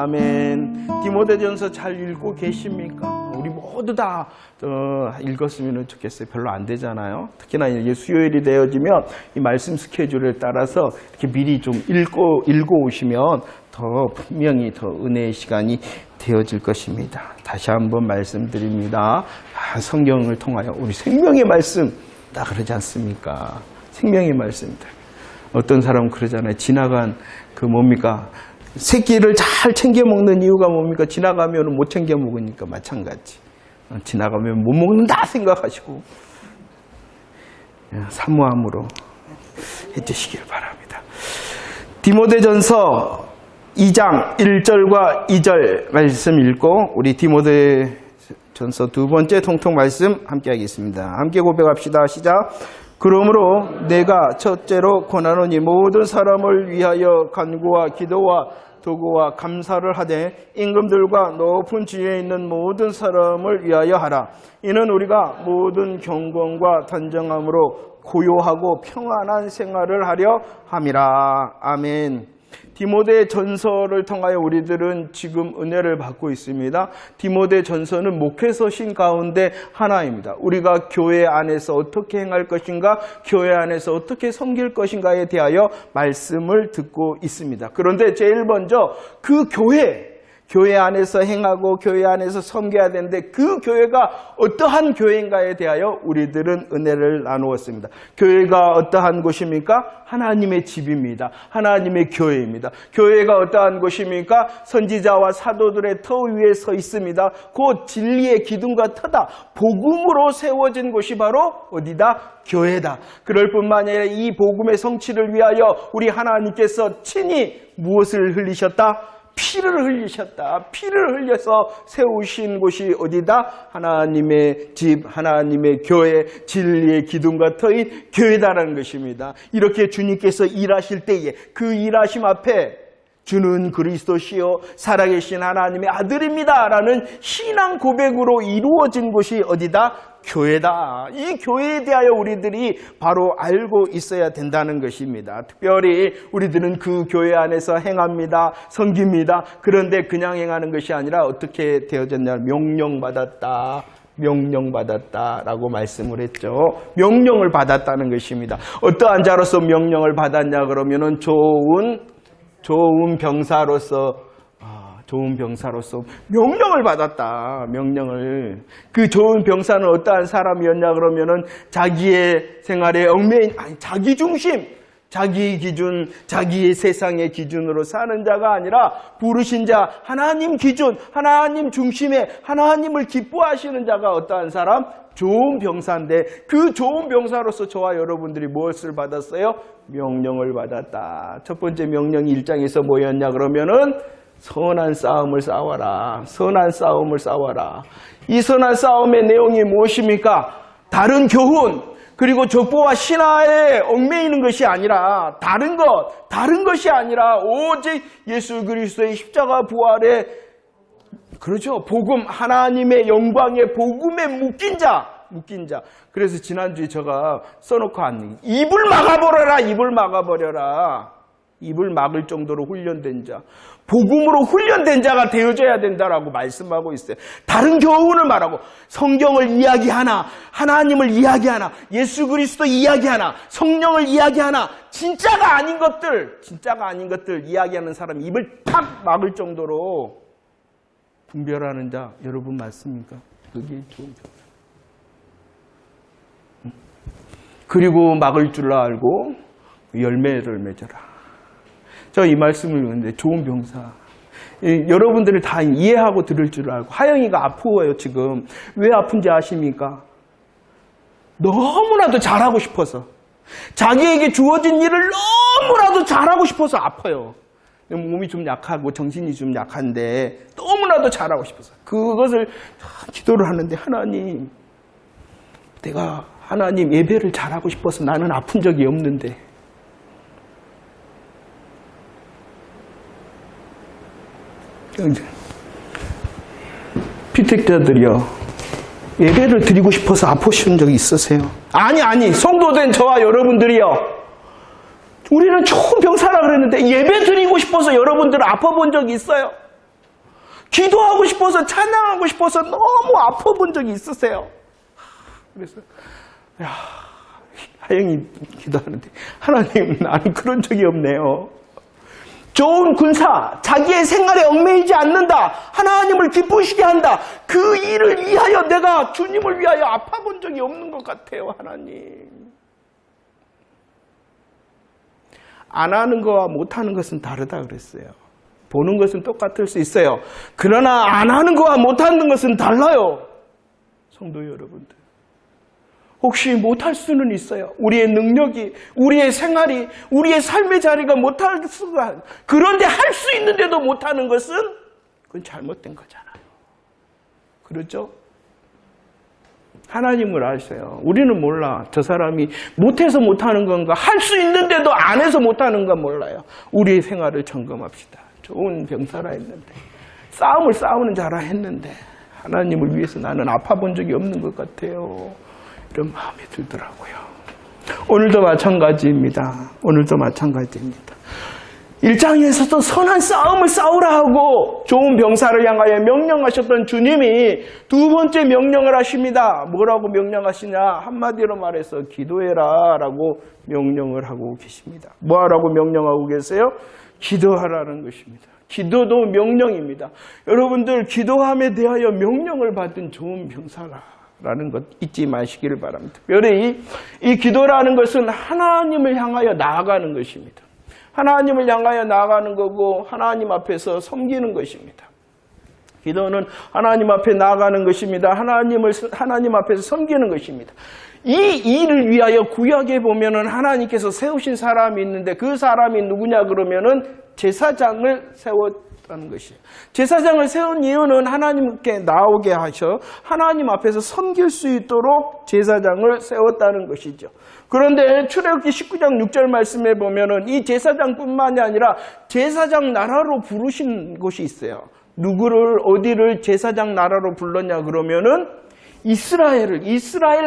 아멘. 디모데전서 잘 읽고 계십니까? 우리 모두 다 읽었으면 좋겠어요. 별로 안 되잖아요. 특히나 이게 수요일이 되어지면 이 말씀 스케줄에 따라서 이렇게 미리 좀 읽고 오시면 더 분명히 더 은혜의 시간이 되어질 것입니다. 다시 한번 말씀드립니다. 성경을 통하여 우리 생명의 말씀 다 그러지 않습니까? 생명의 말씀들. 어떤 사람은 그러잖아요. 지나간 그 뭡니까? 새끼를 잘 챙겨 먹는 이유가 뭡니까? 지나가면 못 챙겨 먹으니까 마찬가지. 지나가면 못 먹는다 생각하시고 사모함으로 해주시길 바랍니다. 디모데전서 2장 1절과 2절 말씀 읽고 우리 디모데전서 두 번째 통통 말씀 함께 하겠습니다. 함께 고백합시다. 시작. 그러므로 내가 첫째로 권하노니 모든 사람을 위하여 간구와 기도와 도구와 감사를 하되 임금들과 높은 지위에 있는 모든 사람을 위하여 하라. 이는 우리가 모든 경건과 단정함으로 고요하고 평안한 생활을 하려 함이라. 아멘. 디모데 전서를 통하여 우리들은 지금 은혜를 받고 있습니다. 디모데 전서는 목회서신 가운데 하나입니다. 우리가 교회 안에서 어떻게 행할 것인가, 교회 안에서 어떻게 섬길 것인가에 대하여 말씀을 듣고 있습니다. 그런데 제일 먼저 그 교회 안에서 행하고 교회 안에서 섬겨야 되는데 그 교회가 어떠한 교회인가에 대하여 우리들은 은혜를 나누었습니다. 교회가 어떠한 곳입니까? 하나님의 집입니다. 하나님의 교회입니다. 교회가 어떠한 곳입니까? 선지자와 사도들의 터 위에 서 있습니다. 곧 진리의 기둥과 터다. 복음으로 세워진 곳이 바로 어디다? 교회다. 그럴 뿐만 아니라 이 복음의 성취를 위하여 우리 하나님께서 친히 무엇을 흘리셨다? 피를 흘리셨다. 피를 흘려서 세우신 곳이 어디다? 하나님의 집, 하나님의 교회, 진리의 기둥과 터인 교회다라는 것입니다. 이렇게 주님께서 일하실 때에 그 일하심 앞에 주는 그리스도시요 살아계신 하나님의 아들입니다 라는 신앙 고백으로 이루어진 곳이 어디다? 교회다. 이 교회에 대하여 우리들이 바로 알고 있어야 된다는 것입니다. 특별히 우리들은 그 교회 안에서 행합니다. 섬깁니다. 그런데 그냥 행하는 것이 아니라 어떻게 되어졌냐? 명령받았다라고 말씀을 했죠. 명령을 받았다는 것입니다. 어떠한 자로서 명령을 받았냐 그러면은 좋은 병사로서 명령을 받았다. 명령을. 그 좋은 병사는 어떠한 사람이었냐 그러면은 자기의 생활에 얽매인 자기 중심, 자기의 기준, 자기의 세상의 기준으로 사는 자가 아니라 부르신 자, 하나님 기준, 하나님 중심에 하나님을 기뻐하시는 자가 어떠한 사람? 좋은 병사인데 그 좋은 병사로서 저와 여러분들이 무엇을 받았어요? 명령을 받았다. 첫 번째 명령이 1장에서 뭐였냐 그러면은 선한 싸움을 싸워라. 선한 싸움을 싸워라. 이 선한 싸움의 내용이 무엇입니까? 다른 교훈 그리고 족보와 신화에 얽매이는 것이 아니라 다른 것이 아니라 오직 예수 그리스도의 십자가 부활의 그렇죠. 복음, 하나님의 영광의 복음에 묶인 자. 그래서 지난주에 제가 써놓고 왔는데 입을 막아버려라. 입을 막을 정도로 훈련된 자. 복음으로 훈련된 자가 되어져야 된다라고 말씀하고 있어요. 다른 교훈을 말하고 성경을 이야기하나, 하나님을 이야기하나, 예수 그리스도 이야기하나, 성령을 이야기하나, 진짜가 아닌 것들 이야기하는 사람 입을 탁 막을 정도로 분별하는 자 여러분 맞습니까? 그게 좋은 병사. 그리고 막을 줄 알고 열매를 맺어라. 저 이 말씀을 읽는데 좋은 병사. 여러분들을 다 이해하고 들을 줄 알고 하영이가 아프워요 지금. 왜 아픈지 아십니까? 너무나도 잘하고 싶어서 자기에게 주어진 일을 너무나도 잘하고 싶어서 아파요. 몸이 좀 약하고 정신이 좀 약한데 너무나도 잘하고 싶어서 그것을 기도를 하는데 하나님 예배를 잘하고 싶어서 나는 아픈 적이 없는데 피택자들이요 예배를 드리고 싶어서 아프신 적이 있으세요? 아니 성도된 저와 여러분들이요 우리는 좋은 병사라 그랬는데 예배 드리고 싶어서 여러분들 아파본 적이 있어요? 기도하고 싶어서 찬양하고 싶어서 너무 아파본 적이 있으세요? 그래서 하영이 기도하는데 하나님 나는 그런 적이 없네요. 좋은 군사, 자기의 생활에 얽매이지 않는다. 하나님을 기쁘시게 한다. 그 일을 위하여 내가 주님을 위하여 아파본 적이 없는 것 같아요. 하나님. 안 하는 거와 못하는 것은 다르다 그랬어요. 보는 것은 똑같을 수 있어요. 그러나 안 하는 거와 못하는 것은 달라요. 성도 여러분들. 혹시 못할 수는 있어요. 우리의 능력이, 우리의 생활이, 우리의 삶의 자리가 못할 수가. 그런데 할 수 있는데도 못하는 것은 그건 잘못된 거잖아요. 그렇죠? 하나님을 아세요. 우리는 몰라. 저 사람이 못해서 못하는 건가, 할 수 있는데도 안 해서 못하는 건 몰라요. 우리의 생활을 점검합시다. 좋은 병사라 했는데, 싸우는 자라 했는데 하나님을 위해서 나는 아파본 적이 없는 것 같아요. 이런 마음이 들더라고요. 오늘도 마찬가지입니다. 1장에서도 선한 싸움을 싸우라 하고 좋은 병사를 향하여 명령하셨던 주님이 두 번째 명령을 하십니다. 뭐라고 명령하시냐? 한마디로 말해서 기도해라 라고 명령을 하고 계십니다. 뭐하라고 명령하고 계세요? 기도하라는 것입니다. 기도도 명령입니다. 여러분들 기도함에 대하여 명령을 받은 좋은 병사라는 것 잊지 마시기를 바랍니다. 특별히 이 기도라는 것은 하나님을 향하여 나아가는 것입니다. 하나님을 향하여 나아가는 거고 하나님 앞에서 섬기는 것입니다. 기도는 하나님 앞에 나아가는 것입니다. 하나님 앞에서 섬기는 것입니다. 이 일을 위하여 구약에 보면은 하나님께서 세우신 사람이 있는데 그 사람이 누구냐 그러면은 제사장을 세웠다는 것이에요. 제사장을 세운 이유는 하나님께 나오게 하셔 하나님 앞에서 섬길 수 있도록 제사장을 세웠다는 것이죠. 그런데 출애굽기 19장 6절 말씀에 보면은 이 제사장뿐만이 아니라 제사장 나라로 부르신 곳이 있어요. 누구를 어디를 제사장 나라로 불렀냐 그러면은 이스라엘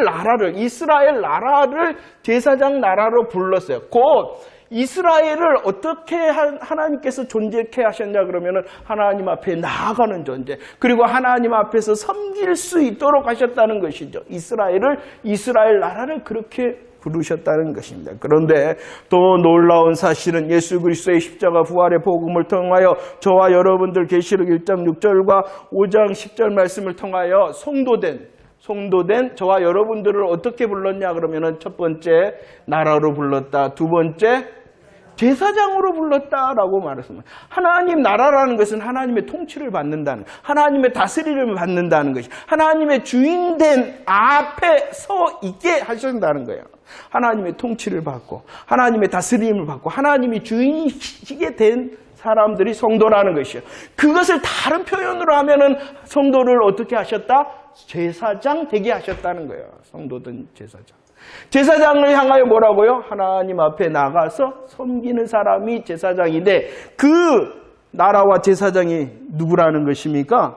나라를 제사장 나라로 불렀어요. 곧 이스라엘을 어떻게 하나님께서 존재케 하셨냐 그러면은 하나님 앞에 나아가는 존재, 그리고 하나님 앞에서 섬길 수 있도록 하셨다는 것이죠. 이스라엘 나라를 그렇게 부르셨다는 것입니다. 그런데 또 놀라운 사실은 예수 그리스도의 십자가 부활의 복음을 통하여 저와 여러분들 계시록 1장 6절과 5장 10절 말씀을 통하여 송도된 저와 여러분들을 어떻게 불렀냐 그러면은 첫 번째 나라로 불렀다. 두 번째 제사장으로 불렀다라고 말했습니다. 하나님 나라라는 것은 하나님의 통치를 받는다는, 하나님의 다스림을 받는다는 것이, 하나님의 주인된 앞에 서 있게 하신다는 거예요. 하나님의 통치를 받고 하나님의 다스림을 받고 하나님이 주인이시게 된 사람들이 성도라는 것이에요. 그것을 다른 표현으로 하면은 성도를 어떻게 하셨다? 제사장 되게 하셨다는 거예요. 성도든 제사장. 제사장을 향하여 뭐라고요? 하나님 앞에 나가서 섬기는 사람이 제사장인데 그 나라와 제사장이 누구라는 것입니까?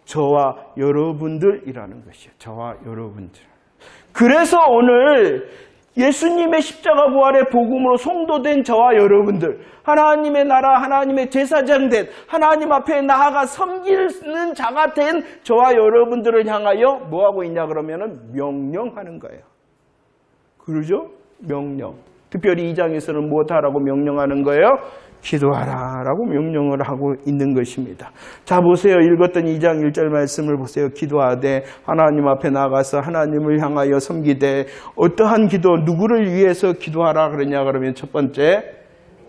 저와 여러분들이라는 것이에요. 저와 여러분들. 그래서 오늘 예수님의 십자가 부활의 복음으로 송도된 저와 여러분들, 하나님의 나라, 하나님의 제사장 된, 하나님 앞에 나아가 섬기는 자가 된 저와 여러분들을 향하여 뭐하고 있냐 그러면은 명령하는 거예요. 그러죠? 명령. 특별히 2장에서는 무엇하라고 명령하는 거예요? 기도하라라고 명령을 하고 있는 것입니다. 자 보세요. 읽었던 2장 1절 말씀을 보세요. 기도하되 하나님 앞에 나가서 하나님을 향하여 섬기되 어떠한 기도, 누구를 위해서 기도하라 그러냐 그러면 첫 번째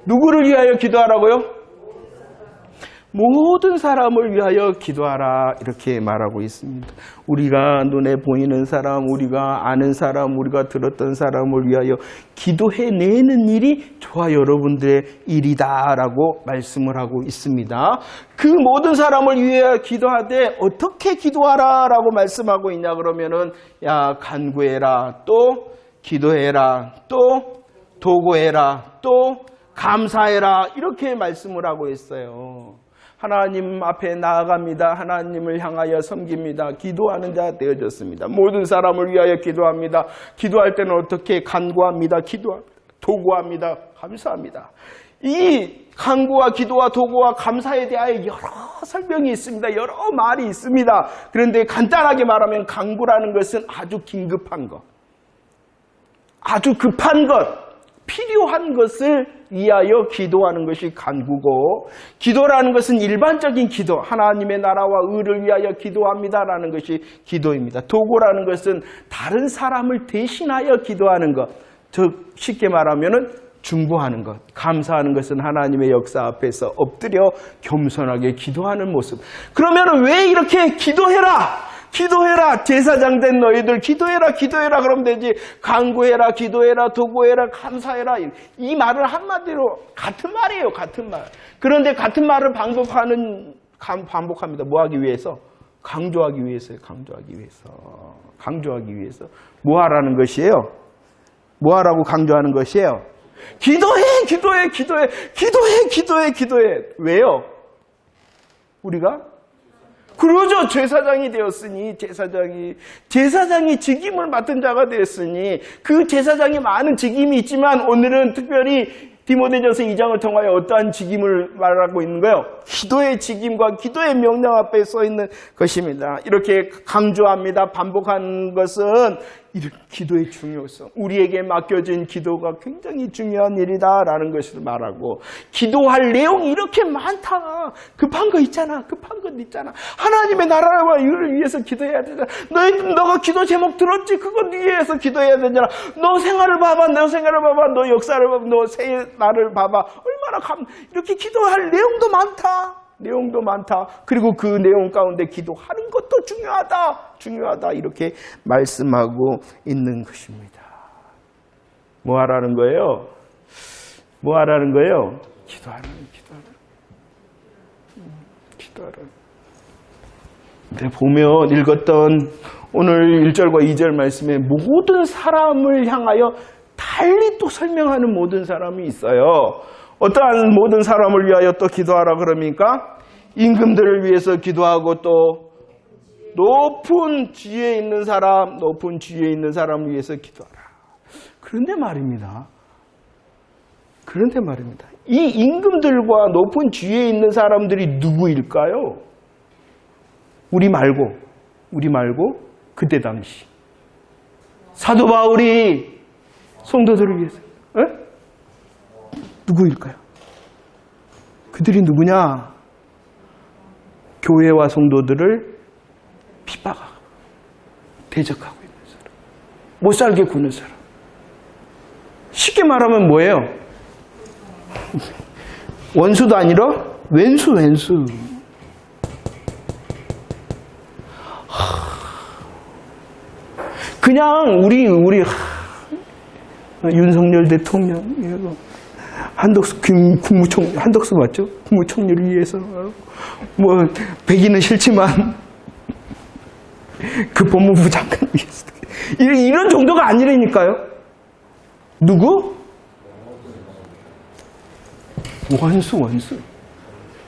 누구를 위하여 기도하라고요? 모든 사람을 위하여 기도하라 이렇게 말하고 있습니다. 우리가 눈에 보이는 사람, 우리가 아는 사람, 우리가 들었던 사람을 위하여 기도해내는 일이 저와 여러분들의 일이다라고 말씀을 하고 있습니다. 그 모든 사람을 위하여 기도하되 어떻게 기도하라라고 말씀하고 있냐 그러면은 야 간구해라, 또 기도해라, 또 도구해라, 또 감사해라 이렇게 말씀을 하고 있어요. 하나님 앞에 나아갑니다. 하나님을 향하여 섬깁니다. 기도하는 자 되어졌습니다. 모든 사람을 위하여 기도합니다. 기도할 때는 어떻게 간구합니다. 기도합니다. 도구합니다. 감사합니다. 이 간구와 기도와 도구와 감사에 대하여 여러 설명이 있습니다. 여러 말이 있습니다. 그런데 간단하게 말하면 간구라는 것은 아주 긴급한 것, 아주 급한 것, 필요한 것을 위하여 기도하는 것이 간구고, 기도라는 것은 일반적인 기도, 하나님의 나라와 의를 위하여 기도합니다라는 것이 기도입니다. 도구라는 것은 다른 사람을 대신하여 기도하는 것, 즉 쉽게 말하면은 중보하는 것, 감사하는 것은 하나님의 역사 앞에서 엎드려 겸손하게 기도하는 모습. 그러면 왜 이렇게 기도해라! 기도해라! 제사장 된 너희들 기도해라! 기도해라! 그러면 되지. 간구해라! 기도해라! 도구해라! 감사해라! 이 말을 한마디로 같은 말이에요. 같은 말. 그런데 같은 말을 반복합니다. 뭐 하기 위해서? 강조하기 위해서요. 강조하기 위해서. 강조하기 위해서. 뭐 하라는 것이에요? 뭐 하라고 강조하는 것이에요? 기도해! 기도해! 기도해! 기도해! 기도해! 기도해! 왜요? 우리가? 그러죠. 제사장이 되었으니, 제사장이 직임을 맡은 자가 되었으니, 그 제사장이 많은 직임이 있지만 오늘은 특별히 디모데전서 2장을 통하여 어떠한 직임을 말하고 있는 거예요? 기도의 직임과 기도의 명령 앞에 써 있는 것입니다. 이렇게 강조합니다. 반복한 것은 기도의 중요성, 우리에게 맡겨진 기도가 굉장히 중요한 일이다라는 것을 말하고, 기도할 내용이 이렇게 많다. 급한 거 있잖아. 급한 것 있잖아. 하나님의 나라와 의를 위해서 기도해야 되잖아. 너가 기도 제목 들었지? 그거 위해서 기도해야 되잖아. 너 생활을 봐봐. 너 역사를 봐봐. 너 새 날을 봐봐. 얼마나 이렇게 기도할 내용도 많다. 그리고 그 내용 가운데 기도하는 것도 중요하다. 이렇게 말씀하고 있는 것입니다. 뭐 하라는 거예요? 기도하라는. 근데 보면 읽었던 오늘 1절과 2절 말씀에 모든 사람을 향하여 달리 또 설명하는 모든 사람이 있어요. 어떠한 모든 사람을 위하여 또 기도하라 그럽니까? 임금들을 위해서 기도하고 또 높은 지위에 있는 사람을 위해서 기도하라. 그런데 말입니다. 이 임금들과 높은 지위에 있는 사람들이 누구일까요? 우리 말고 그때 당시 사도 바울이 성도들을 위해서 누구일까요? 그들이 누구냐? 교회와 성도들을 핍박하고 대적하고 있는 사람, 못 살게 구는 사람. 쉽게 말하면 뭐예요? 원수도 아니라 왼수. 그냥 우리 윤석열 대통령, 한덕수 맞죠? 국무총리를 위해서 백인은 싫지만 그 법무부 장관을 위해서 이런 정도가 아니라니까요. 누구? 원수.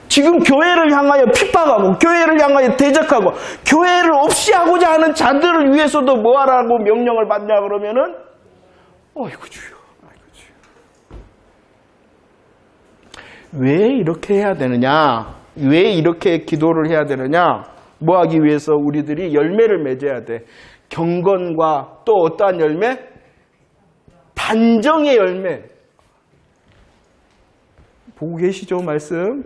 지금 교회를 향하여 핍박하고 교회를 향하여 대적하고 교회를 없이 하고자 하는 자들을 위해서도 뭐하라고 명령을 받냐 그러면은 아이고 주여. 왜 이렇게 해야 되느냐? 왜 이렇게 기도를 해야 되느냐? 뭐 하기 위해서 우리들이 열매를 맺어야 돼. 경건과 또 어떠한 열매? 단정의 열매. 보고 계시죠? 말씀.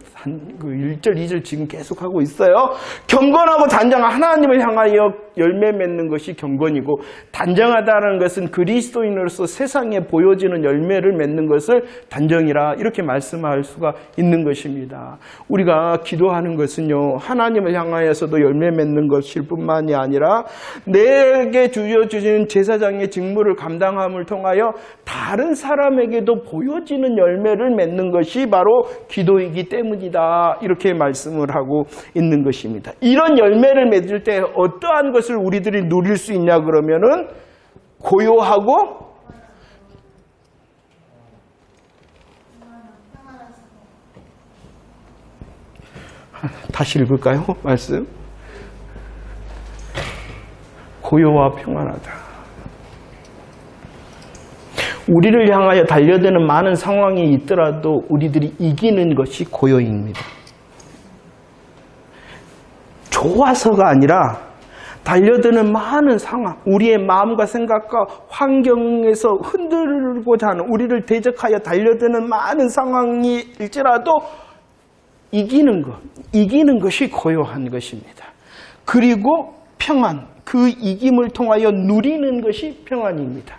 1절, 2절 지금 계속 하고 있어요. 경건하고 단정한 하나님을 향하여 열매 맺는 것이 경건이고, 단정하다는 것은 그리스도인으로서 세상에 보여지는 열매를 맺는 것을 단정이라 이렇게 말씀할 수가 있는 것입니다. 우리가 기도하는 것은요, 하나님을 향하여서도 열매 맺는 것일 뿐만이 아니라 내게 주어주신 제사장의 직무를 감당함을 통하여 다른 사람에게도 보여지는 열매를 맺는 것이 바로 기도이기 때문이다. 이렇게 말씀을 하고 있는 것입니다. 이런 열매를 맺을 때 어떠한 것을 우리들이 누릴 수 있냐 그러면은 고요하고 다시 읽을까요? 말씀. 고요와 평안하다. 우리를 향하여 달려드는 많은 상황이 있더라도 우리들이 이기는 것이 고요입니다. 좋아서가 아니라 달려드는 많은 상황, 우리의 마음과 생각과 환경에서 흔들고자 하는, 우리를 대적하여 달려드는 많은 상황일지라도 이기는 것이 고요한 것입니다. 그리고 평안, 그 이김을 통하여 누리는 것이 평안입니다.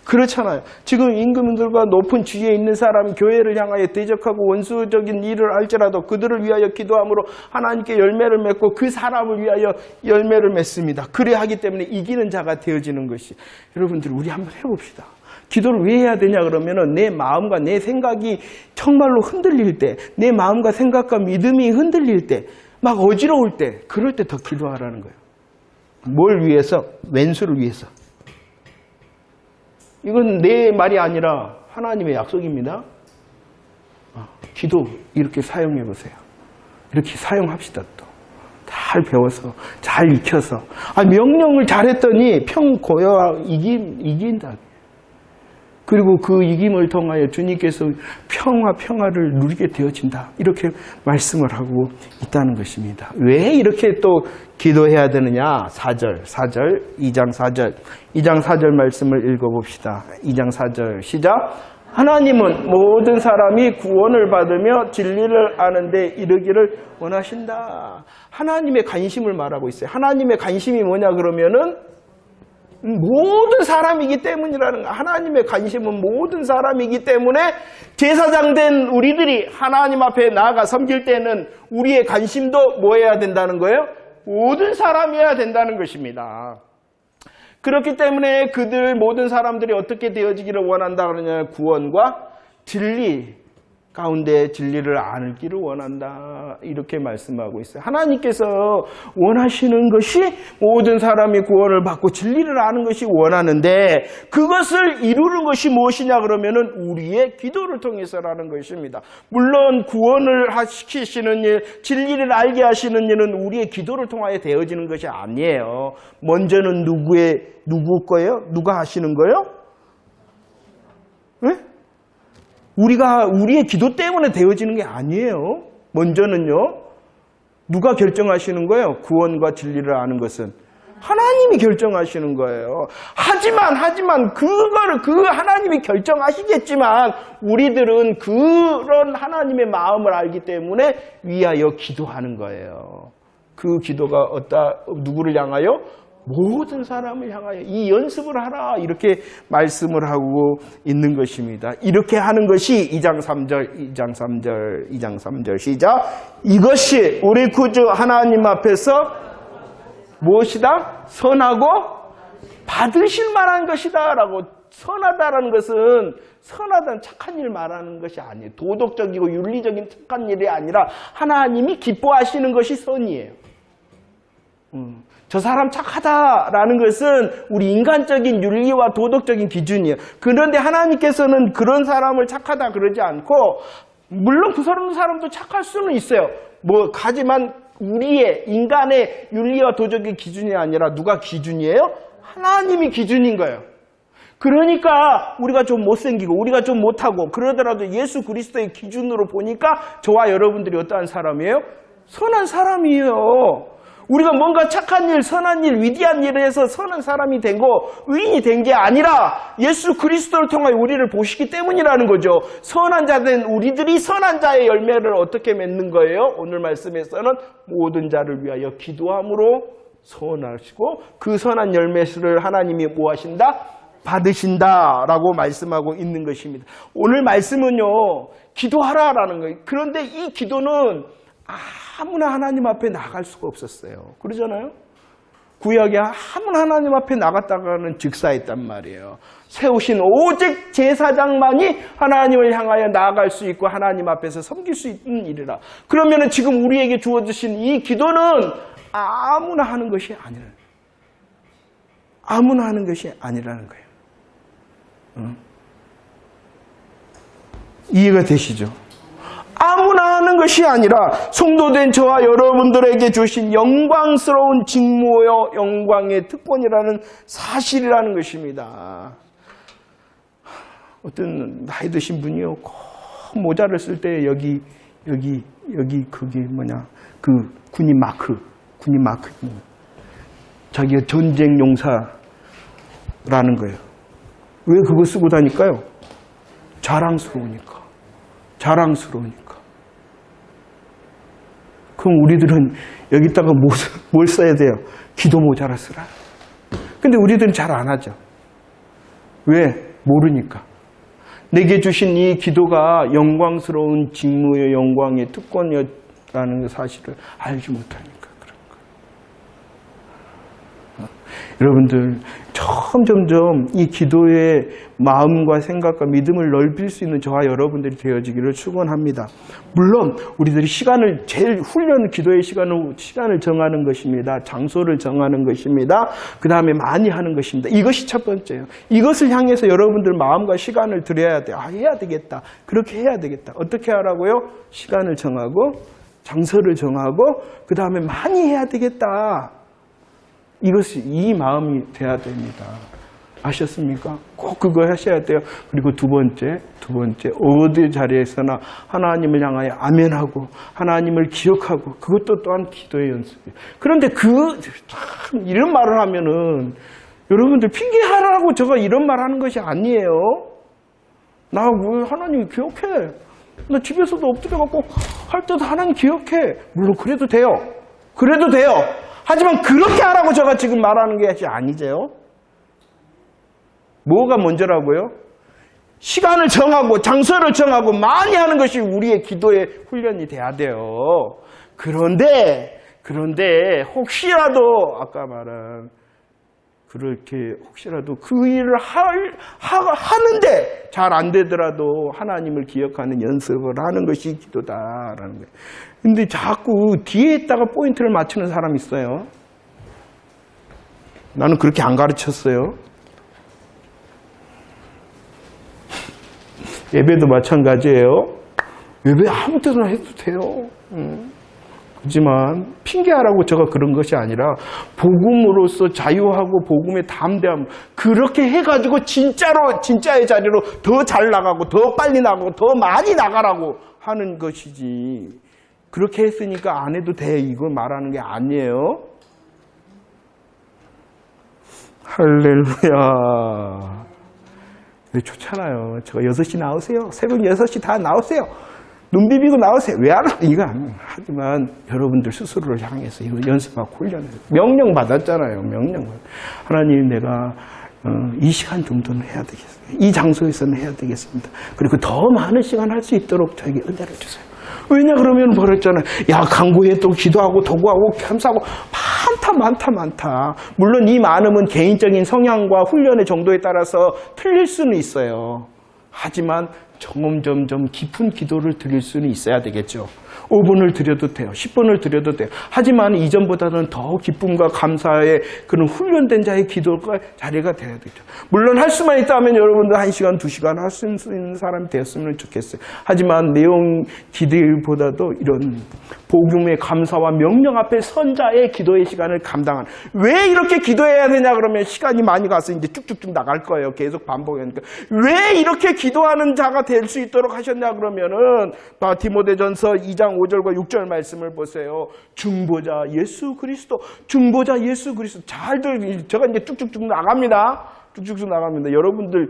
그렇잖아요. 지금 임금들과 높은 지위에 있는 사람, 교회를 향하여 대적하고 원수적인 일을 할지라도 그들을 위하여 기도함으로 하나님께 열매를 맺고 그 사람을 위하여 열매를 맺습니다. 그래 하기 때문에 이기는 자가 되어지는 것이. 여러분들, 우리 한번 해봅시다. 기도를 왜 해야 되냐 그러면은 내 마음과 내 생각이 정말로 흔들릴 때, 내 마음과 생각과 믿음이 흔들릴 때, 막 어지러울 때, 그럴 때 더 기도하라는 거예요. 뭘 위해서? 왼수를 위해서. 이건 내 말이 아니라 하나님의 약속입니다. 기도 이렇게 사용해 보세요. 이렇게 사용합시다. 또 잘 배워서 잘 익혀서. 명령을 잘했더니 평고요 이긴다. 그리고 그 이김을 통하여 주님께서 평화를 누리게 되어진다. 이렇게 말씀을 하고 있다는 것입니다. 왜 이렇게 또 기도해야 되느냐? 4절, 2장 4절. 2장 4절 말씀을 읽어봅시다. 2장 4절 시작. 하나님은 모든 사람이 구원을 받으며 진리를 아는데 이르기를 원하신다. 하나님의 관심을 말하고 있어요. 하나님의 관심이 뭐냐 그러면은 모든 사람이기 때문이라는 거야. 하나님의 관심은 모든 사람이기 때문에 제사장 된 우리들이 하나님 앞에 나아가 섬길 때는 우리의 관심도 뭐 해야 된다는 거예요? 모든 사람이어야 된다는 것입니다. 그렇기 때문에 그들 모든 사람들이 어떻게 되어지기를 원한다 그러냐? 구원과 진리 가운데 진리를 알기를 원한다. 이렇게 말씀하고 있어요. 하나님께서 원하시는 것이 모든 사람이 구원을 받고 진리를 아는 것이 원하는데 그것을 이루는 것이 무엇이냐 그러면은 우리의 기도를 통해서라는 것입니다. 물론 구원을 시키시는 일, 진리를 알게 하시는 일은 우리의 기도를 통하여 되어지는 것이 아니에요. 먼저는 누구 거예요? 누가 하시는 거예요? 네? 우리의 기도 때문에 되어지는 게 아니에요. 먼저는요. 누가 결정하시는 거예요? 구원과 진리를 아는 것은 하나님이 결정하시는 거예요. 하지만 그거를 하나님이 결정하시겠지만 우리들은 그런 하나님의 마음을 알기 때문에 위하여 기도하는 거예요. 그 기도가 누구를 향하여? 모든 사람을 향하여 이 연습을 하라 이렇게 말씀을 하고 있는 것입니다. 이렇게 하는 것이 2장 3절 시작. 이것이 우리 구주 하나님 앞에서 무엇이다? 선하고 받으실 만한 것이다 라고. 선하다라는 것은 선하다는 착한 일 말하는 것이 아니에요. 도덕적이고 윤리적인 착한 일이 아니라 하나님이 기뻐하시는 것이 선이에요. 저 사람 착하다라는 것은 우리 인간적인 윤리와 도덕적인 기준이에요. 그런데 하나님께서는 그런 사람을 착하다 그러지 않고 물론 그 사람도 착할 수는 있어요. 하지만 우리의 인간의 윤리와 도덕의 기준이 아니라 누가 기준이에요? 하나님이 기준인 거예요. 그러니까 우리가 좀 못생기고 우리가 좀 못하고 그러더라도 예수 그리스도의 기준으로 보니까 저와 여러분들이 어떠한 사람이에요? 선한 사람이에요. 우리가 뭔가 착한 일, 선한 일, 위대한 일을 해서 선한 사람이 되고 의인이 된 게 아니라 예수 그리스도를 통해 우리를 보시기 때문이라는 거죠. 선한 자 된 우리들이 선한 자의 열매를 어떻게 맺는 거예요? 오늘 말씀에서는 모든 자를 위하여 기도함으로 선하시고 그 선한 열매를 하나님이 뭐 하신다? 받으신다라고 말씀하고 있는 것입니다. 오늘 말씀은요. 기도하라라는 거예요. 그런데 이 기도는 아무나 하나님 앞에 나갈 수가 없었어요. 그러잖아요? 구약에 아무나 하나님 앞에 나갔다가는 즉사했단 말이에요. 세우신 오직 제사장만이 하나님을 향하여 나아갈 수 있고 하나님 앞에서 섬길 수 있는 일이라. 그러면은 지금 우리에게 주어주신 이 기도는 아무나 하는 것이 아니라는 거예요. 이해가 되시죠? 아무나 하는 것이 아니라 성도된 저와 여러분들에게 주신 영광스러운 직무요 영광의 특권이라는 사실이라는 것입니다. 어떤 나이 드신 분이요, 꼭 모자를 쓸 때 여기 그게 뭐냐, 그 군인 마크. 자기가 전쟁 용사라는 거예요. 왜 그거 쓰고 다닐까요? 자랑스러우니까. 그럼 우리들은 여기다가 뭘 써야 돼요? 기도 모자를 쓰라. 근데 우리들은 잘 안 하죠. 왜? 모르니까. 내게 주신 이 기도가 영광스러운 직무의 영광의 특권이라는 사실을 알지 못하니까 그런 거예요. 여러분들 점점 이 기도의 마음과 생각과 믿음을 넓힐 수 있는 저와 여러분들이 되어지기를 축원합니다. 물론 우리들이 제일 훈련, 기도의 시간을 정하는 것입니다. 장소를 정하는 것입니다. 그 다음에 많이 하는 것입니다. 이것이 첫 번째예요. 이것을 향해서 여러분들 마음과 시간을 들여야 돼요. 해야 되겠다. 그렇게 해야 되겠다. 어떻게 하라고요? 시간을 정하고 장소를 정하고 그 다음에 많이 해야 되겠다. 이 마음이 돼야 됩니다. 아셨습니까? 꼭 그거 하셔야 돼요. 그리고 두 번째, 어디 자리에서나 하나님을 향하여 아멘하고 하나님을 기억하고 그것도 또한 기도의 연습이에요. 그런데 참 이런 말을 하면은 여러분들 핑계하라고 제가 이런 말 하는 것이 아니에요. 나 왜 하나님 기억해? 나 집에서도 엎드려갖고 할 때도 하나님 기억해. 물론 그래도 돼요. 하지만 그렇게 하라고 제가 지금 말하는 게 아니죠. 뭐가 먼저라고요? 시간을 정하고 장소를 정하고 많이 하는 것이 우리의 기도의 훈련이 돼야 돼요. 그런데 혹시라도 아까 말한 그렇게 혹시라도 그 일을 하는데 잘 안 되더라도 하나님을 기억하는 연습을 하는 것이 기도다라는 거예요. 근데 자꾸 뒤에다가 포인트를 맞추는 사람이 있어요. 나는 그렇게 안 가르쳤어요. 예배도 마찬가지예요. 예배 아무 때나 해도 돼요. 하지만 핑계하라고 제가 그런 것이 아니라 복음으로서 자유하고 복음의 담대함 그렇게 해가지고 진짜의 자리로 더 잘 나가고 더 빨리 나가고 더 많이 나가라고 하는 것이지 그렇게 했으니까 안 해도 돼 이걸 말하는 게 아니에요. 할렐루야. 좋잖아요. 제가 6시 나오세요. 새벽 6시 다 나오세요. 눈 비비고 나오세요. 왜 안 와? 이거 안 하지만 여러분들 스스로를 향해서 이거 연습하고 훈련해요. 명령 받았잖아요. 하나님 내가 이 시간 정도는 해야 되겠습니다. 이 장소에서는 해야 되겠습니다. 그리고 더 많은 시간 할 수 있도록 저에게 은혜를 주세요. 왜냐 그러면 그랬잖아요. 강구에 또 기도하고 도구하고 감사하고 많다. 물론 이 많음은 개인적인 성향과 훈련의 정도에 따라서 틀릴 수는 있어요. 하지만 점점 깊은 기도를 드릴 수는 있어야 되겠죠. 5분을 드려도 돼요. 10분을 드려도 돼요. 하지만 이전보다는 더 기쁨과 감사의 그런 훈련된 자의 기도가 자리가 돼야 되죠. 물론 할 수만 있다면 여러분들 1시간, 2시간 할 수 있는 사람이 되었으면 좋겠어요. 하지만 내용 기도보다도 이런 복음의 감사와 명령 앞에 선 자의 기도의 시간을 감당하는. 왜 이렇게 기도해야 되냐 그러면 시간이 많이 가서 이제 쭉쭉쭉 나갈 거예요. 계속 반복하니까. 왜 이렇게 기도하는 자가 될 수 있도록 하셨냐 그러면은 디모데전서 2장 5절과 6절 말씀을 보세요. 중보자 예수 그리스도. 제가 이제 쭉쭉쭉 나갑니다. 여러분들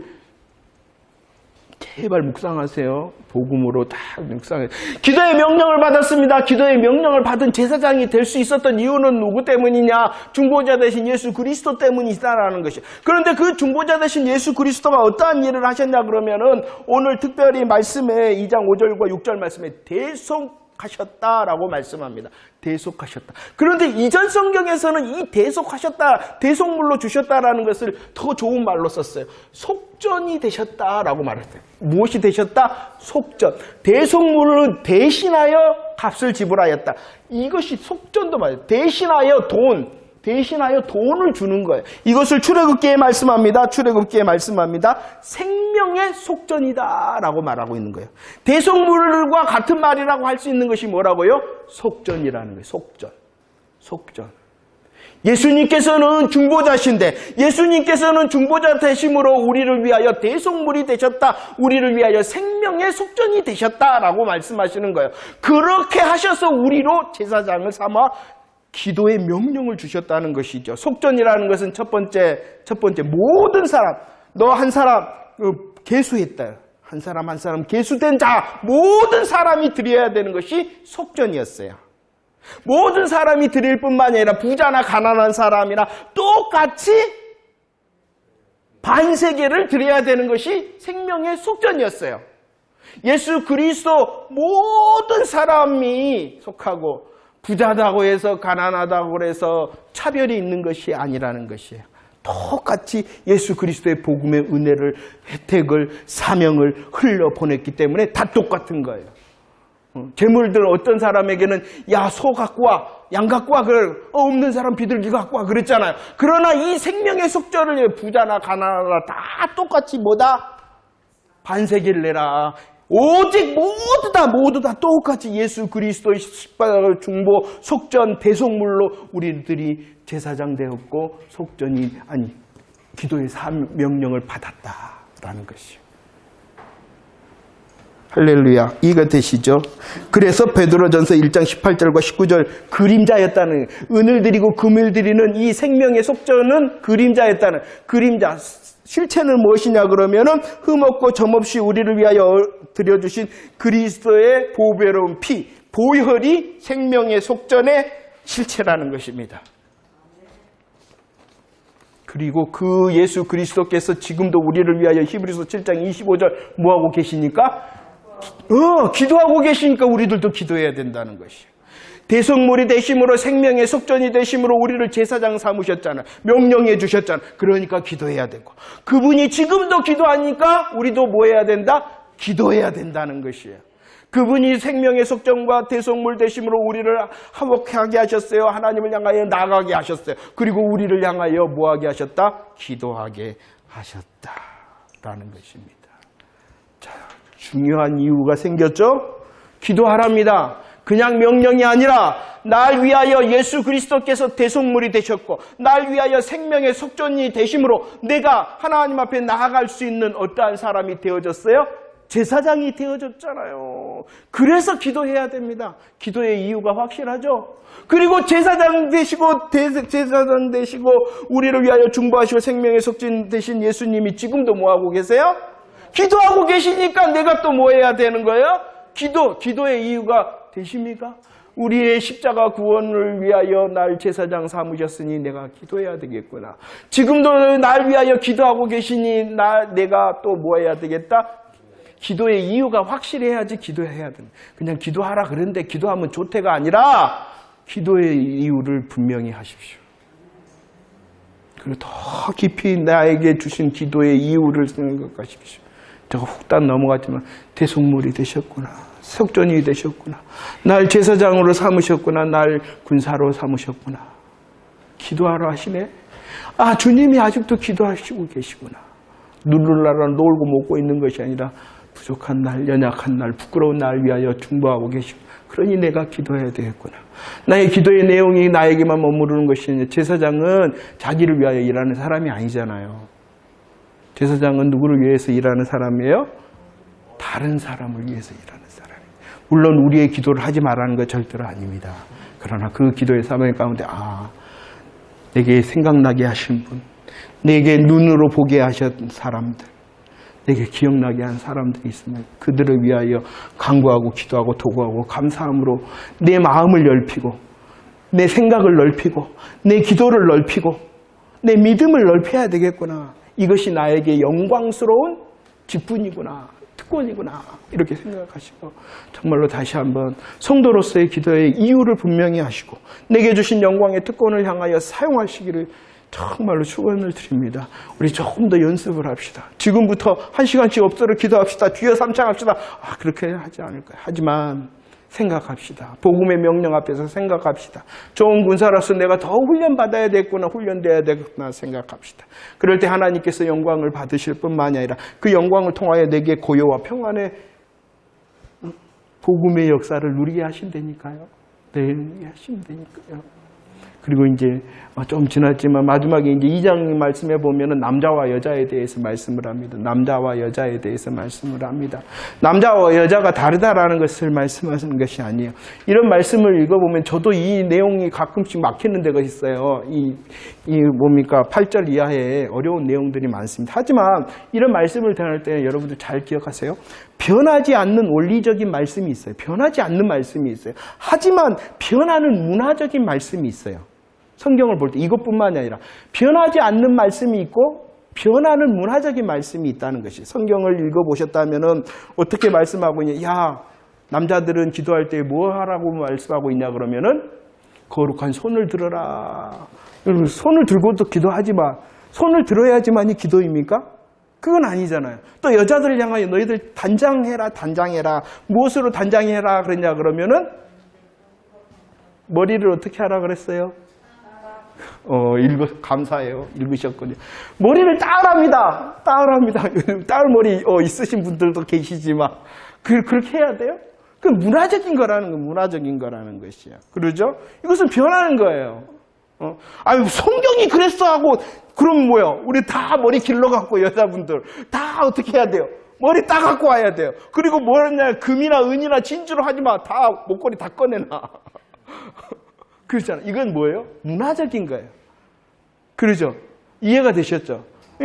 제발 묵상하세요. 복음으로 다 묵상해요. 기도의 명령을 받았습니다. 기도의 명령을 받은 제사장이 될 수 있었던 이유는 누구 때문이냐? 중보자 되신 예수 그리스도 때문이다라는 것이. 그런데 그 중보자 되신 예수 그리스도가 어떠한 일을 하셨냐 그러면은 오늘 특별히 말씀에 2장 5절과 6절 말씀에 대속하셨다라고 말씀합니다. 대속하셨다. 그런데 이전 성경에서는 이 대속하셨다, 대속물로 주셨다라는 것을 더 좋은 말로 썼어요. 속전이 되셨다라고 말했어요. 무엇이 되셨다? 속전. 대속물을 대신하여 값을 지불하였다. 이것이 속전도 맞아요. 대신하여 돈을 주는 거예요. 이것을 출애굽기에 말씀합니다. 생명의 속전이다라고 말하고 있는 거예요. 대속물과 같은 말이라고 할 수 있는 것이 뭐라고요? 속전이라는 거예요. 속전. 예수님께서는 중보자신데 예수님께서는 중보자 되심으로 우리를 위하여 대속물이 되셨다. 우리를 위하여 생명의 속전이 되셨다라고 말씀하시는 거예요. 그렇게 하셔서 우리로 제사장을 삼아 기도의 명령을 주셨다는 것이죠. 속전이라는 것은 첫 번째 모든 사람, 너 한 사람 계수했다. 한 사람 계수된 자 모든 사람이 드려야 되는 것이 속전이었어요. 모든 사람이 드릴 뿐만 아니라 부자나 가난한 사람이나 똑같이 반세계를 드려야 되는 것이 생명의 속전이었어요. 예수 그리스도 모든 사람이 속하고 부자다고 해서 가난하다고 해서 차별이 있는 것이 아니라는 것이에요. 똑같이 예수 그리스도의 복음의 은혜를, 혜택을, 사명을 흘려보냈기 때문에 다 똑같은 거예요. 재물들 어떤 사람에게는 야, 소 갖고 와, 양 갖고 와, 그래. 없는 사람 비둘기 갖고 와 그랬잖아요. 그러나 이 생명의 속전을 부자나 가난하나 다 똑같이 뭐다? 반세기를 내라. 오직 모두 다 똑같이 예수 그리스도의 십자가를 중보, 속전, 대속물로 우리들이 제사장 되었고 기도의 명령을 받았다라는 것이요. 할렐루야. 이해가 되시죠? 그래서 베드로전서 1장 18절과 19절 그림자였다는, 은을 드리고 금을 드리는 이 생명의 속전은 그림자였다는, 그림자. 실체는 무엇이냐 그러면은 흠없고 점없이 우리를 위하여 드려주신 그리스도의 보배로운 피, 보혈이 생명의 속전의 실체라는 것입니다. 그리고 그 예수 그리스도께서 지금도 우리를 위하여 히브리서 7장 25절 뭐하고 계시니까? 기도하고 계시니까 우리들도 기도해야 된다는 것이에요. 대속물이 되심으로 생명의 속전이 되심으로 우리를 제사장 삼으셨잖아요. 명령해 주셨잖아요. 그러니까 기도해야 되고, 그분이 지금도 기도하니까 우리도 뭐 해야 된다? 기도해야 된다는 것이에요. 그분이 생명의 속전과 대속물 되심으로 우리를 화목하게 하셨어요. 하나님을 향하여 나아가게 하셨어요. 그리고 우리를 향하여 뭐하게 하셨다? 기도하게 하셨다라는 것입니다. 자, 중요한 이유가 생겼죠? 기도하랍니다. 그냥 명령이 아니라 날 위하여 예수 그리스도께서 대속물이 되셨고 날 위하여 생명의 속전이 되심으로 내가 하나님 앞에 나아갈 수 있는 어떠한 사람이 되어졌어요? 제사장이 되어졌잖아요. 그래서 기도해야 됩니다. 기도의 이유가 확실하죠? 그리고 제사장 되시고 우리를 위하여 중보하시고 생명의 속전 되신 예수님이 지금도 뭐하고 계세요? 기도하고 계시니까 내가 또 뭐 해야 되는 거예요? 기도의 이유가 되십니까? 우리의 십자가 구원을 위하여 날 제사장 삼으셨으니 내가 기도해야 되겠구나. 지금도 날 위하여 기도하고 계시니 내가 또 뭐 해야 되겠다? 기도의 이유가 확실해야지 기도해야 된다. 그냥 기도하라 그런데 기도하면 좋대가 아니라 기도의 이유를 분명히 하십시오. 그리고 더 깊이 나에게 주신 기도의 이유를 생각하십시오. 제가 훅단 넘어갔지만 대속물이 되셨구나. 속전이 되셨구나. 날 제사장으로 삼으셨구나. 날 군사로 삼으셨구나. 기도하라 하시네. 주님이 아직도 기도하시고 계시구나. 누르라라 놀고 먹고 있는 것이 아니라 부족한 날, 연약한 날, 부끄러운 날 위하여 중보하고 계시고, 그러니 내가 기도해야 되겠구나. 나의 기도의 내용이 나에게만 머무르는 것이 아니라 제사장은 자기를 위하여 일하는 사람이 아니잖아요. 제사장은 누구를 위해서 일하는 사람이에요? 다른 사람을 위해서 일하는 사람이에요. 물론 우리의 기도를 하지 말라는 것 절대로 아닙니다. 그러나 그 기도의 사명 가운데 내게 생각나게 하신 분, 내게 눈으로 보게 하신 사람들, 내게 기억나게 한 사람들이 있으면 그들을 위하여 간구하고 기도하고 도구하고 감사함으로 내 마음을 넓히고 내 생각을 넓히고 내 기도를 넓히고 내 믿음을 넓혀야 되겠구나. 이것이 나에게 영광스러운 직분이구나, 특권이구나, 이렇게 생각하시고 정말로 다시 한번 성도로서의 기도의 이유를 분명히 하시고 내게 주신 영광의 특권을 향하여 사용하시기를 정말로 축원을 드립니다. 우리 조금 더 연습을 합시다. 지금부터 1시간씩 엎드려 기도합시다. 주여 삼창합시다. 그렇게 하지 않을 거예요. 하지만 생각합시다. 복음의 명령 앞에서 생각합시다. 좋은 군사로서 내가 더 훈련받아야 되겠구나, 훈련돼야 되겠구나 생각합시다. 그럴 때 하나님께서 영광을 받으실 뿐만이 아니라 그 영광을 통하여 내게 고요와 평안의 복음의 역사를 누리게 하신다니까요. 네, 누리게 하신다니까요. 그리고 이제 좀 지났지만 마지막에 이제 2장 말씀해 보면은 남자와 여자에 대해서 말씀을 합니다. 남자와 여자에 대해서 말씀을 합니다. 남자와 여자가 다르다라는 것을 말씀하시는 것이 아니에요. 이런 말씀을 읽어보면 저도 이 내용이 가끔씩 막히는 데가 있어요. 이 뭡니까 8절 이하에 어려운 내용들이 많습니다. 하지만 이런 말씀을 전할 때 여러분들 잘 기억하세요. 변하지 않는 원리적인 말씀이 있어요. 변하지 않는 말씀이 있어요. 하지만 변하는 문화적인 말씀이 있어요. 성경을 볼 때 이것뿐만이 아니라 변하지 않는 말씀이 있고 변하는 문화적인 말씀이 있다는 것이 성경을 읽어보셨다면 어떻게 말씀하고 있냐. 야, 남자들은 기도할 때 뭐 하라고 말씀하고 있냐 그러면은 거룩한 손을 들어라. 여러분 손을 들고도 기도하지 마. 손을 들어야지만이 기도입니까? 그건 아니잖아요. 또 여자들을 향하여 너희들 단장해라, 단장해라. 무엇으로 단장해라 그랬냐 그러면은 머리를 어떻게 하라 그랬어요? 감사해요. 읽으셨군요. 머리를 따을합니다. 따을합니다. 따을 머리 있으신 분들도 계시지만 그렇게 해야 돼요? 그 문화적인 거라는 거, 문화적인 거라는 것이야. 그러죠? 이것은 변하는 거예요. 아니 성경이 그랬어 하고 그럼 뭐요? 우리 다 머리 길러갖고 여자분들 다 어떻게 해야 돼요? 머리 따갖고 와야 돼요. 그리고 뭐냐 금이나 은이나 진주로 하지 마. 다 목걸이 다 꺼내놔. 그렇잖아. 이건 뭐예요? 문화적인 거예요. 그러죠? 이해가 되셨죠?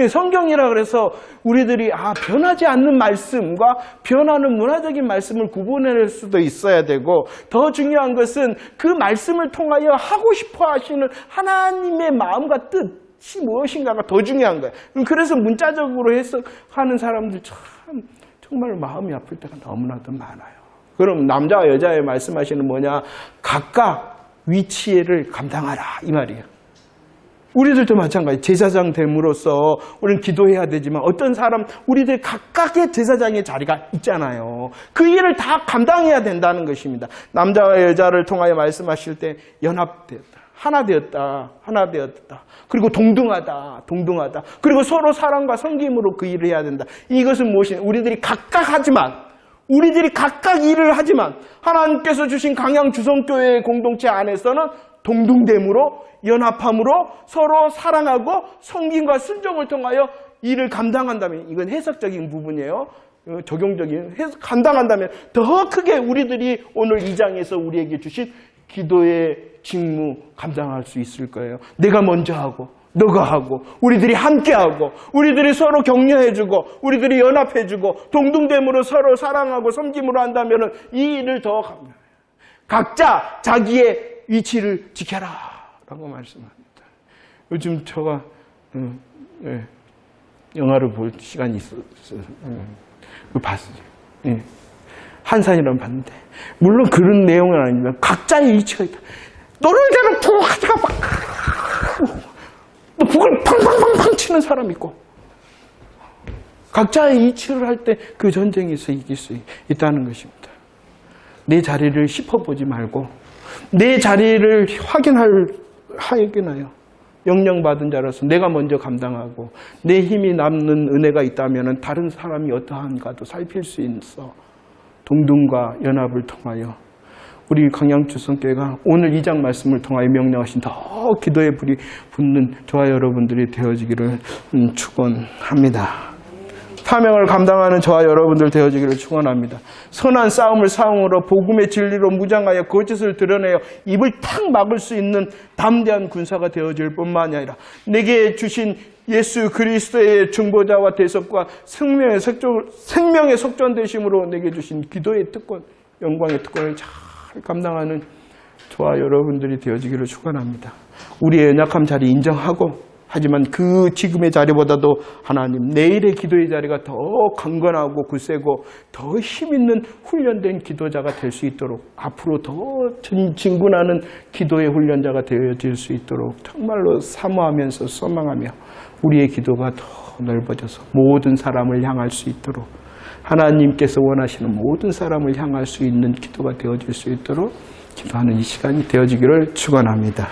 성경이라 그래서 우리들이 변하지 않는 말씀과 변하는 문화적인 말씀을 구분할 수도 있어야 되고 더 중요한 것은 그 말씀을 통하여 하고 싶어 하시는 하나님의 마음과 뜻이 무엇인가가 더 중요한 거예요. 그래서 문자적으로 해석하는 사람들 정말 마음이 아플 때가 너무나도 많아요. 그럼 남자와 여자의 말씀하시는 뭐냐? 각각 위치를 감당하라 이 말이에요. 우리들도 마찬가지. 제사장 됨으로써 우리는 기도해야 되지만 어떤 사람 우리들 각각의 제사장의 자리가 있잖아요. 그 일을 다 감당해야 된다는 것입니다. 남자와 여자를 통하여 말씀하실 때 연합되었다. 하나 되었다. 그리고 동등하다. 그리고 서로 사랑과 섬김으로 그 일을 해야 된다. 이것은 무엇이냐? 우리들이 각각 일을 하지만 하나님께서 주신 강양 주성교회의 공동체 안에서는 동등됨으로 연합함으로 서로 사랑하고 섬김과 순종을 통하여 일을 감당한다면 이건 해석적인 부분이에요. 적용적인 감당한다면 더 크게 우리들이 오늘 2장에서 우리에게 주신 기도의 직무 감당할 수 있을 거예요. 내가 먼저 하고 너가 하고 우리들이 함께하고 우리들이 서로 격려해주고 우리들이 연합해주고 동등됨으로 서로 사랑하고 섬김으로 한다면 이 일을 더 각자 자기의 위치를 지켜라 라고 말씀합니다. 요즘 제가 영화를 볼 시간이 있었어요. 봤어요. 한산이라는 봤는데 물론 그런 내용은 아니지만 각자의 위치가 있다. 너를 대로 푹 하다가 막 북을 팡팡팡팡 치는 사람 있고 각자의 위치를 할 때 그 전쟁에서 이길 수 있다는 것입니다. 내 자리를 짚어보지 말고 내 자리를 확인하여 영령받은 자로서 내가 먼저 감당하고 내 힘이 남는 은혜가 있다면 다른 사람이 어떠한가도 살필 수 있어 동등과 연합을 통하여 우리 강양주성교회가 오늘 2장 말씀을 통하여 명령하신 더 기도의 불이 붙는 저와 여러분들이 되어지기를 축원합니다. 사명을 감당하는 저와 여러분들 되어지기를 축원합니다. 선한 싸움을 싸움으로 복음의 진리로 무장하여 거짓을 드러내어 입을 탁 막을 수 있는 담대한 군사가 되어질 뿐만이 아니라 내게 주신 예수 그리스도의 중보자와 대속과 생명의 속전되심으로 내게 주신 기도의 특권, 영광의 특권을 잘 감당하는 저와 여러분들이 되어지기를 축원합니다. 우리의 연약함 자리 인정하고 하지만 그 지금의 자리보다도 하나님 내일의 기도의 자리가 더 강건하고 굳세고 더 힘있는 훈련된 기도자가 될 수 있도록 앞으로 더 진군하는 기도의 훈련자가 되어질 수 있도록 정말로 사모하면서 소망하며 우리의 기도가 더 넓어져서 모든 사람을 향할 수 있도록 하나님께서 원하시는 모든 사람을 향할 수 있는 기도가 되어질 수 있도록 기도하는 이 시간이 되어지기를 축원합니다.